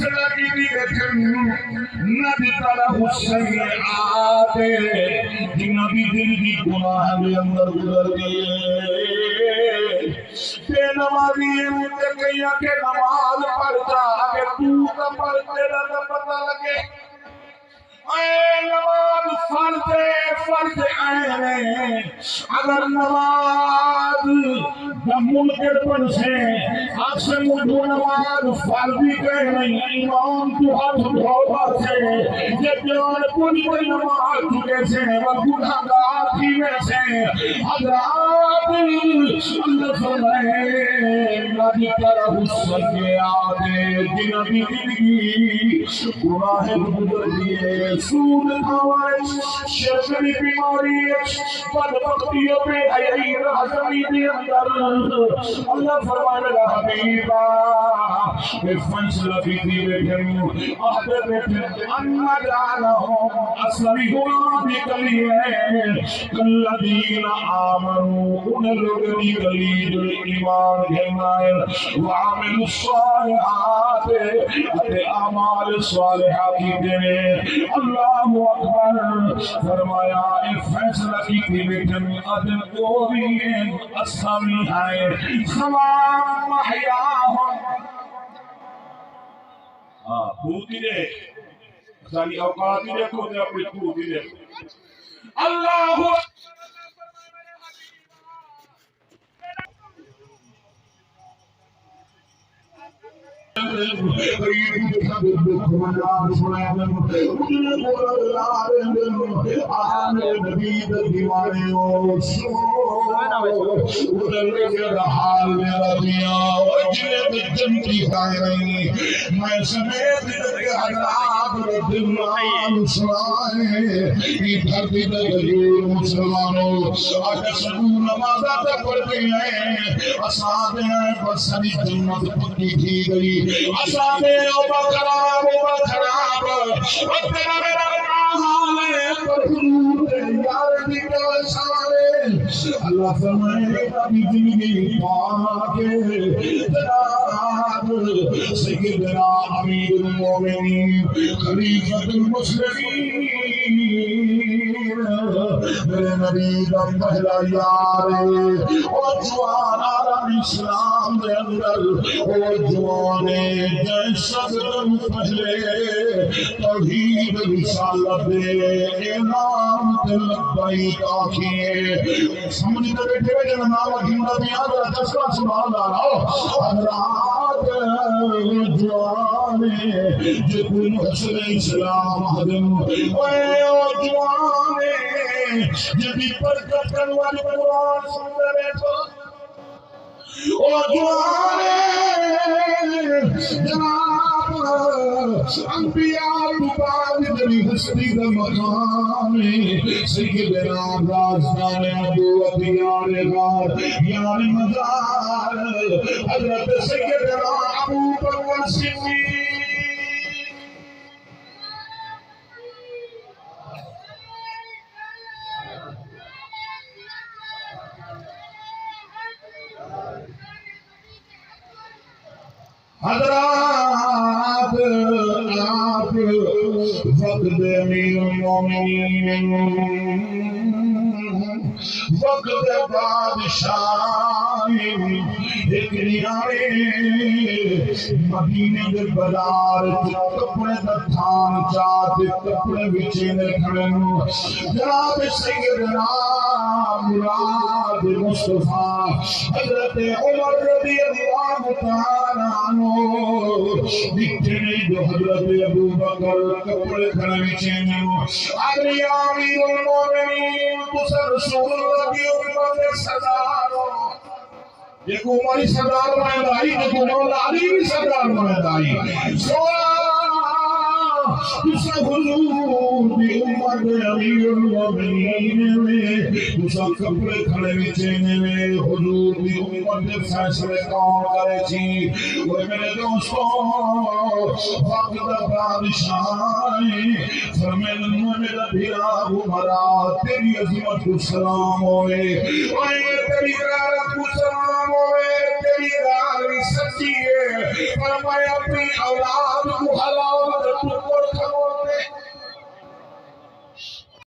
فیصلہ کی بھی دیکھیں نبی طرح السیئات نبی دل کی گناہ کے اندر گزر دیے بے نمازی مجھے کہیا کہ نماز پڑھتا کہ تو کا پڑھتے رہا پتہ لگے اے نماز فرض عین اگر نماز منکر پر سے آسے مجھو نماز فرضی کہہ نہیں ایمان تو ہاتھ دھوبا سے یہ بیان کوئی نماز چکے سے وہ گناہگار تھی میں سے حضرات اللہ فرمائے نبی طرح السیئات جنبی زندگی گناہ گزر دیے سود کھوائش شرکری بیماری بدبختیوں پہ حیائی رہزمی دے اندر اللہ فرمانے لگا حبیبا میں فیصلہ کی تھی بیٹھیں آدھے بیٹھیں انہا جانا ہوں اسلامی گناہ بھی کلی ہے کالذین آمنوا ان لوگ بھی کلی جو ایمان گھنائے وعملوا الصالحات اتے اعمال صالحات کی دینے اللہ اکبر فرمایا ایک فیصلہ کی تھی بیٹھن عدل قوین اسلامی ہے سلام محیاہم پھوٹی دے اسلامی اوقاتی دیکھو دے اپنی پھوٹی دیکھو اللہ اسامے اوبا خراب وقت میرا حال ہے پر حضور یار بھی سارے اللہ فرمائے نبی زندگی پاک جناب سیدنا امیر المومنین خلیفۃ المسلمین میرے نبی کا پہلا یار اور جوان عالم اسلام دے اندر اور جوان جیسا پہلے توحید رسالت دے اعلان تے لبیک آکھیے سمجھتے بیٹھے ہوئے جناب گھنڈا دیا دستا سبحان اللہ حضرات جوان جو کوئی محسن اسلام حدم اور جوان جبی برکت کروانے قرآن سنتے بیٹھو اور جوان جناب انبیاء بعد جبی ہستی کا مقام سیدنا رازدان نبوت یار غار یار مزار حضرت سیدنا ابو بکر صدیق حضرات آپ وقت امیر المومنین وقت بادشاہ ایک نیارے مدینے دے بازار کپڑے دا تھان چاہتے کپڑے بچینے کھڑن جناب سیدنا مراد مصطفیٰ حضرت عمر رضی اللہ تعالیٰ عنہ دیکھنے جو حضرت ابو بکر کپڑے کھڑے بچینے آگری امیر المومنین تسر رسول اللہ کی امت سرداروں دیکھو ہماری سردار مہدائی دیکھو مولا علی بھی سردار مہدائی تسا حضور دی امت امیر المومنین میں تسا کپڑے کھڑے بچینے میں حضور دی امت فیصلے کون کرے چی وہ میرے دوستوں وقت بادشاہی فرمیدن میرا بھیرا عمرہ تیری عظمت کو سلام ہوئے تیری غیرت کو سلام ہوئے تیری غیرت سچی ہے، پر میں اپنی اولاد کو حلال